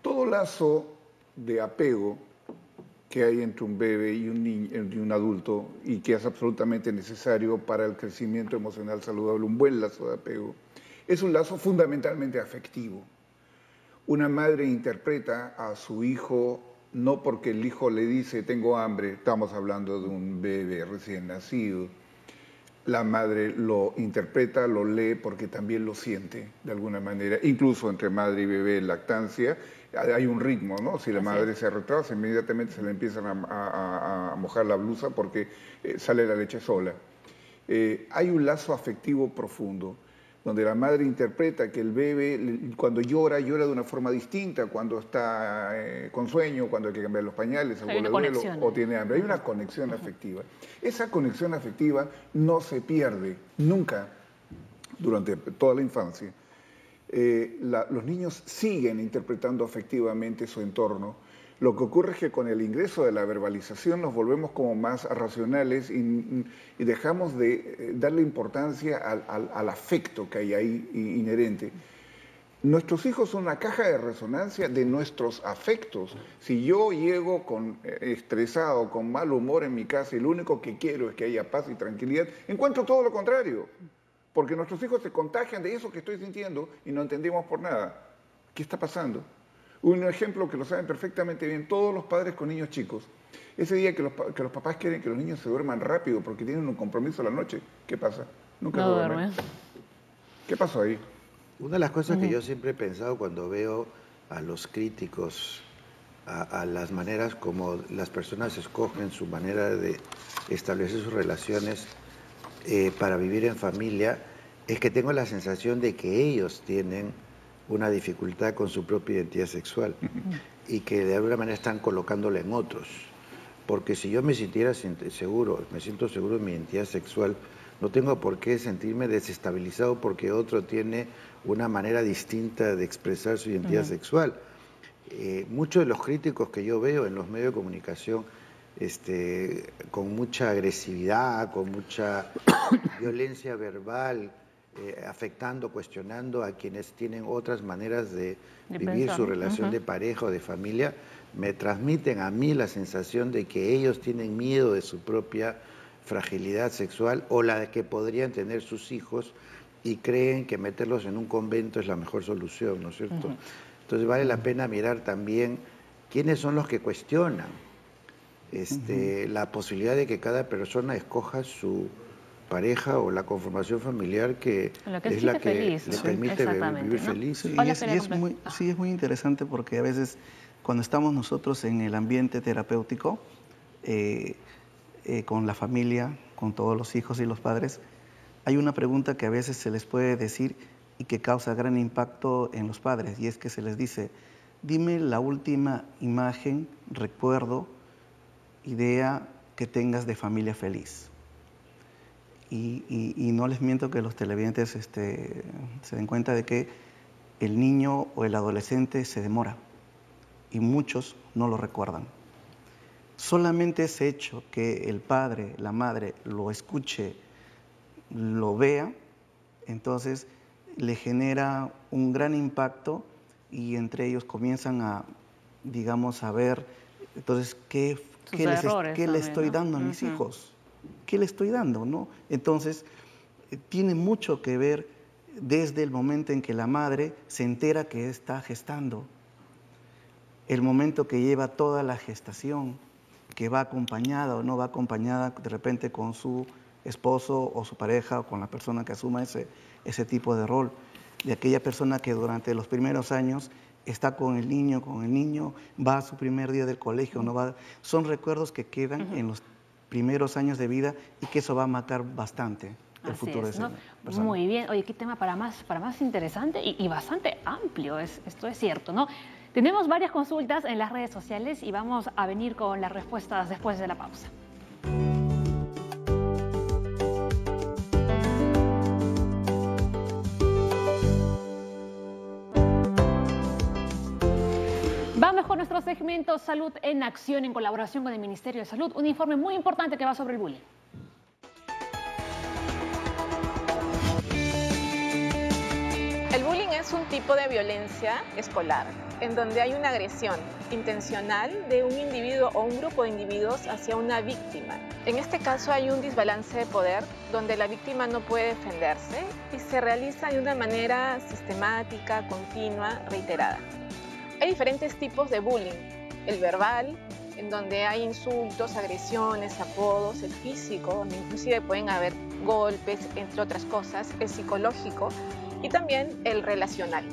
Todo lazo de apego que hay entre un bebé y un niño, y un adulto, y que es absolutamente necesario para el crecimiento emocional saludable, un buen lazo de apego, es un lazo fundamentalmente afectivo. Una madre interpreta a su hijo no porque el hijo le dice tengo hambre, estamos hablando de un bebé recién nacido. La madre lo interpreta, lo lee porque también lo siente de alguna manera. Incluso entre madre y bebé en lactancia hay un ritmo, ¿no? Si la madre se retrasa, inmediatamente se le empiezan a mojar la blusa porque sale la leche sola. Hay un lazo afectivo profundo, donde la madre interpreta que el bebé cuando llora, llora de una forma distinta, cuando está con sueño, cuando hay que cambiar los pañales, Hay una conexión. o tiene hambre. Hay una conexión afectiva. Esa conexión afectiva no se pierde nunca durante toda la infancia. Los niños siguen interpretando afectivamente su entorno. Lo que ocurre es que con el ingreso de la verbalización nos volvemos como más racionales y dejamos de darle importancia al afecto que hay ahí inherente. Nuestros hijos son una caja de resonancia de nuestros afectos. Si yo llego estresado, con mal humor en mi casa y lo único que quiero es que haya paz y tranquilidad, encuentro todo lo contrario. Porque nuestros hijos se contagian de eso que estoy sintiendo y no entendemos por nada. ¿Qué está pasando? Un ejemplo que lo saben perfectamente bien todos los padres con niños chicos. Ese día que los papás quieren que los niños se duerman rápido porque tienen un compromiso a la noche, ¿qué pasa? Nunca No duermen. ¿Qué pasó ahí? Una de las cosas que yo siempre he pensado cuando veo a los críticos, a las maneras como las personas escogen su manera de establecer sus relaciones para vivir en familia, es que tengo la sensación de que ellos tienen una dificultad con su propia identidad sexual y que de alguna manera están colocándola en otros. Porque si yo me sintiera seguro, me siento seguro en mi identidad sexual, no tengo por qué sentirme desestabilizado porque otro tiene una manera distinta de expresar su identidad sexual. Muchos de los críticos que yo veo en los medios de comunicación con mucha agresividad, con mucha violencia verbal, afectando, cuestionando a quienes tienen otras maneras de vivir pensar. su relación de pareja o de familia, me transmiten a mí la sensación de que ellos tienen miedo de su propia fragilidad sexual o la que podrían tener sus hijos y creen que meterlos en un convento es la mejor solución, ¿no es cierto? Entonces vale la pena mirar también quiénes son los que cuestionan la posibilidad de que cada persona escoja su pareja o la conformación familiar que es la que feliz, le ¿no? permite vivir ¿no? feliz. Sí, Hola, y es muy interesante porque a veces cuando estamos nosotros en el ambiente terapéutico, con la familia, con todos los hijos y los padres, hay una pregunta que a veces se les puede decir y que causa gran impacto en los padres, y es que se les dice, dime la última imagen, recuerdo, idea que tengas de familia feliz. Y no les miento que los televidentes se den cuenta de que el niño o el adolescente se demora y muchos no lo recuerdan. Solamente ese hecho que el padre, la madre lo escuche, lo vea, entonces le genera un gran impacto y entre ellos comienzan a, digamos, a ver, entonces, ¿qué le estoy dando a mis hijos? ¿Qué le estoy dando, no? Entonces, tiene mucho que ver desde el momento en que la madre se entera que está gestando, el momento que lleva toda la gestación, que va acompañada o no va acompañada de repente con su esposo o su pareja o con la persona que asuma ese tipo de rol, de aquella persona que durante los primeros años está con el niño, va a su primer día del colegio, no va, son recuerdos que quedan en los primeros años de vida y que eso va a marcar bastante el futuro de esa persona. Muy bien. Oye, qué tema para más interesante y bastante amplio, esto es cierto, ¿no? Tenemos varias consultas en las redes sociales y vamos a venir con las respuestas después de la pausa. nuestro segmento Salud en Acción en colaboración con el Ministerio de Salud. Un informe muy importante que va sobre el bullying. El bullying es un tipo de violencia escolar en donde hay una agresión intencional de un individuo o un grupo de individuos hacia una víctima. En este caso hay un desbalance de poder donde la víctima no puede defenderse y se realiza de una manera sistemática, continua, reiterada. Hay diferentes tipos de bullying. El verbal, en donde hay insultos, agresiones, apodos, el físico, donde inclusive pueden haber golpes, entre otras cosas, el psicológico y también el relacional.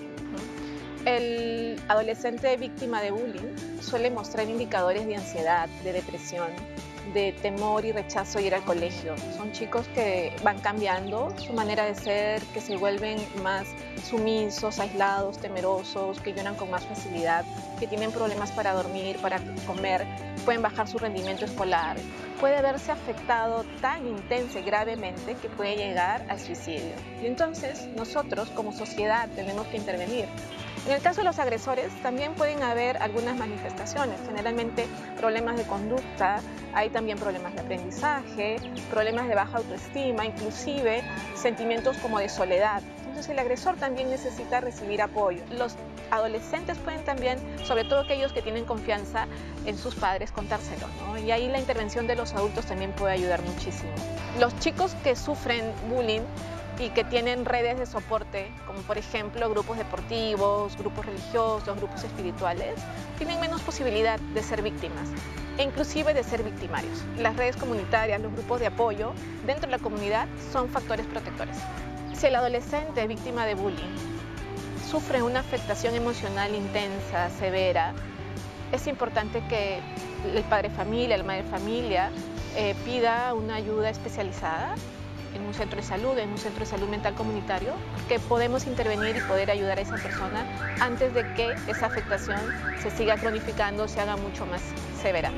El adolescente víctima de bullying suele mostrar indicadores de ansiedad, de depresión, de temor y rechazo a ir al colegio. Son chicos que van cambiando su manera de ser, que se vuelven más sumisos, aislados, temerosos, que lloran con más facilidad, que tienen problemas para dormir, para comer, pueden bajar su rendimiento escolar. Puede verse afectado tan intensa y gravemente que puede llegar al suicidio. Y entonces nosotros como sociedad tenemos que intervenir. En el caso de los agresores también pueden haber algunas manifestaciones, generalmente problemas de conducta, hay también problemas de aprendizaje, problemas de baja autoestima, inclusive sentimientos como de soledad. Entonces el agresor también necesita recibir apoyo. Los adolescentes pueden también, sobre todo aquellos que tienen confianza en sus padres, contárselo, ¿no? Y ahí la intervención de los adultos también puede ayudar muchísimo. Los chicos que sufren bullying y que tienen redes de soporte, como por ejemplo grupos deportivos, grupos religiosos, grupos espirituales, tienen menos posibilidad de ser víctimas e inclusive de ser victimarios. Las redes comunitarias, los grupos de apoyo dentro de la comunidad son factores protectores. Si el adolescente víctima de bullying sufre una afectación emocional intensa, severa, es importante que el padre de familia, la madre de familia pida una ayuda especializada en un centro de salud mental comunitario, que podemos intervenir y poder ayudar a esa persona antes de que esa afectación se siga cronificando, se haga mucho más severa.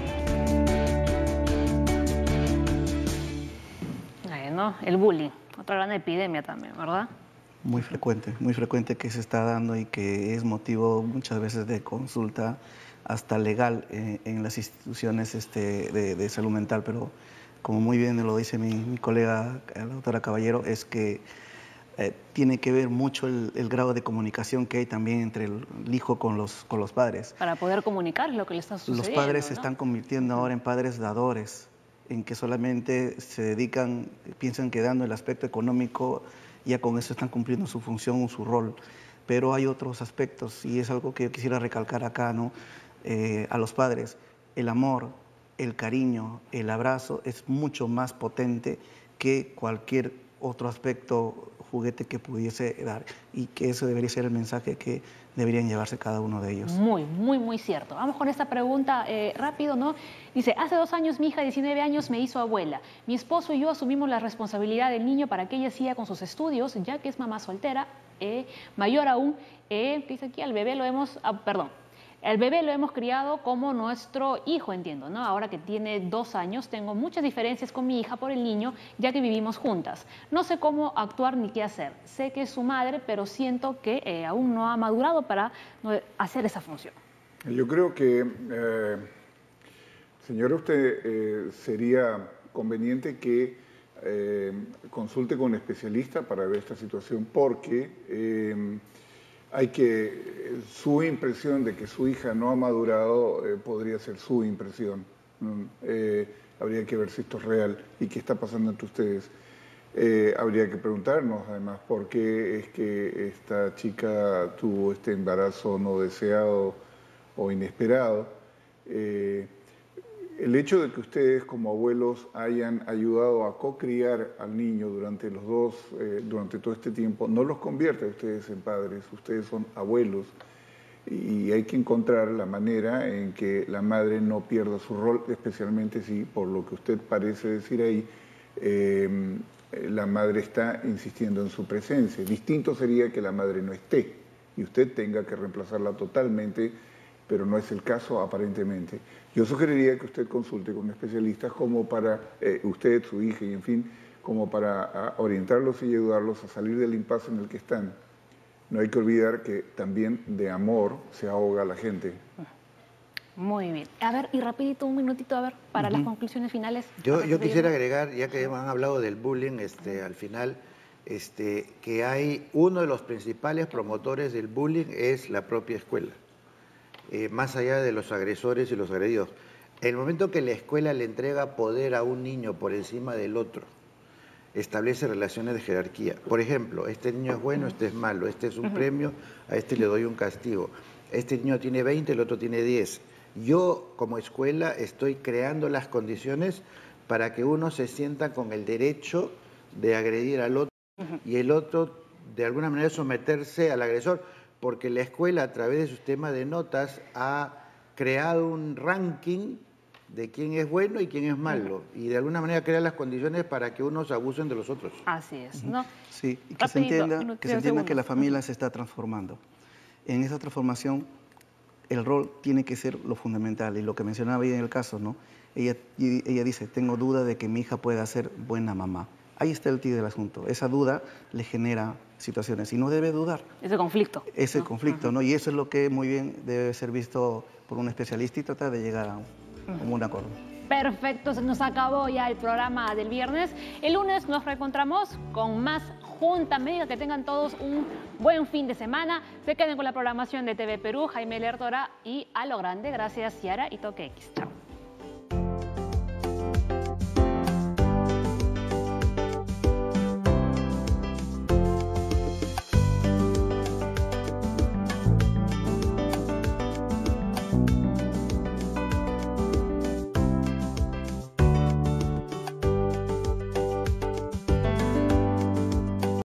Bueno, el bullying, otra gran epidemia también, ¿verdad? Muy frecuente que se está dando y que es motivo muchas veces de consulta hasta legal en las instituciones de salud mental, pero como muy bien lo dice mi colega, la doctora Caballero, es que tiene que ver mucho el grado de comunicación que hay también entre el hijo con los padres. Para poder comunicar lo que le está sucediendo. Los padres se ¿no? están convirtiendo ahora en padres dadores, en que solamente se dedican, piensan que dando el aspecto económico, ya con eso están cumpliendo su función o su rol. Pero hay otros aspectos, y es algo que yo quisiera recalcar acá, ¿no? A los padres, el amor, el cariño, el abrazo es mucho más potente que cualquier otro aspecto, juguete que pudiese dar, y que eso debería ser el mensaje que deberían llevarse cada uno de ellos. Muy cierto. Vamos con esta pregunta rápido, ¿no? Dice, hace 2 años mi hija de 19 años me hizo abuela. Mi esposo y yo asumimos la responsabilidad del niño para que ella siga con sus estudios, ya que es mamá soltera, mayor aún, ¿qué dice aquí? Al bebé lo hemos, el bebé lo hemos criado como nuestro hijo, entiendo, ¿no? Ahora que tiene 2 años, tengo muchas diferencias con mi hija por el niño, ya que vivimos juntas. No sé cómo actuar ni qué hacer. Sé que es su madre, pero siento que aún no ha madurado para hacer esa función. Yo creo que, señora, usted sería conveniente que consulte con un especialista para ver esta situación, porque su impresión de que su hija no ha madurado podría ser su impresión. Habría que ver si esto es real y qué está pasando entre ustedes. Habría que preguntarnos además por qué es que esta chica tuvo este embarazo no deseado o inesperado. El hecho de que ustedes como abuelos hayan ayudado a co-criar al niño durante todo este tiempo, no los convierte a ustedes en padres, ustedes son abuelos y hay que encontrar la manera en que la madre no pierda su rol, especialmente si, por lo que usted parece decir ahí, la madre está insistiendo en su presencia. Distinto sería que la madre no esté y usted tenga que reemplazarla totalmente, pero no es el caso aparentemente. Yo sugeriría que usted consulte con especialistas como para, usted, su hija y en fin, como para orientarlos y ayudarlos a salir del impasse en el que están. No hay que olvidar que también de amor se ahoga la gente. Muy bien. A ver, y rapidito, un minutito, a ver, para las conclusiones finales. Yo quisiera agregar, ya que han hablado del bullying, al final, que hay uno de los principales promotores del bullying es la propia escuela, más allá de los agresores y los agredidos. El momento que la escuela le entrega poder a un niño por encima del otro, establece relaciones de jerarquía. Por ejemplo, este niño es bueno, este es malo, este es un premio, a este le doy un castigo. Este niño tiene 20, el otro tiene 10. Yo, como escuela, estoy creando las condiciones para que uno se sienta con el derecho de agredir al otro y el otro, de alguna manera, someterse al agresor, porque la escuela, a través de su sistema de notas, ha creado un ranking de quién es bueno y quién es malo, y de alguna manera crea las condiciones para que unos abusen de los otros. Así es, ¿no? Sí, y que se entienda que la familia se está transformando. En esa transformación, el rol tiene que ser lo fundamental, y lo que mencionaba ahí en el caso, ¿no? Ella dice, tengo duda de que mi hija pueda ser buena mamá. Ahí está el quid del asunto. Esa duda le genera situaciones y no debe dudar. Ese conflicto. Ese conflicto, ¿no? Y eso es lo que muy bien debe ser visto por un especialista y tratar de llegar a un acuerdo. Perfecto, se nos acabó ya el programa del viernes. El lunes nos reencontramos con más Junta Médica. Que tengan todos un buen fin de semana. Se queden con la programación de TV Perú, Jaime Lertora y A lo Grande. Gracias, Ciara y Toque X. Chao.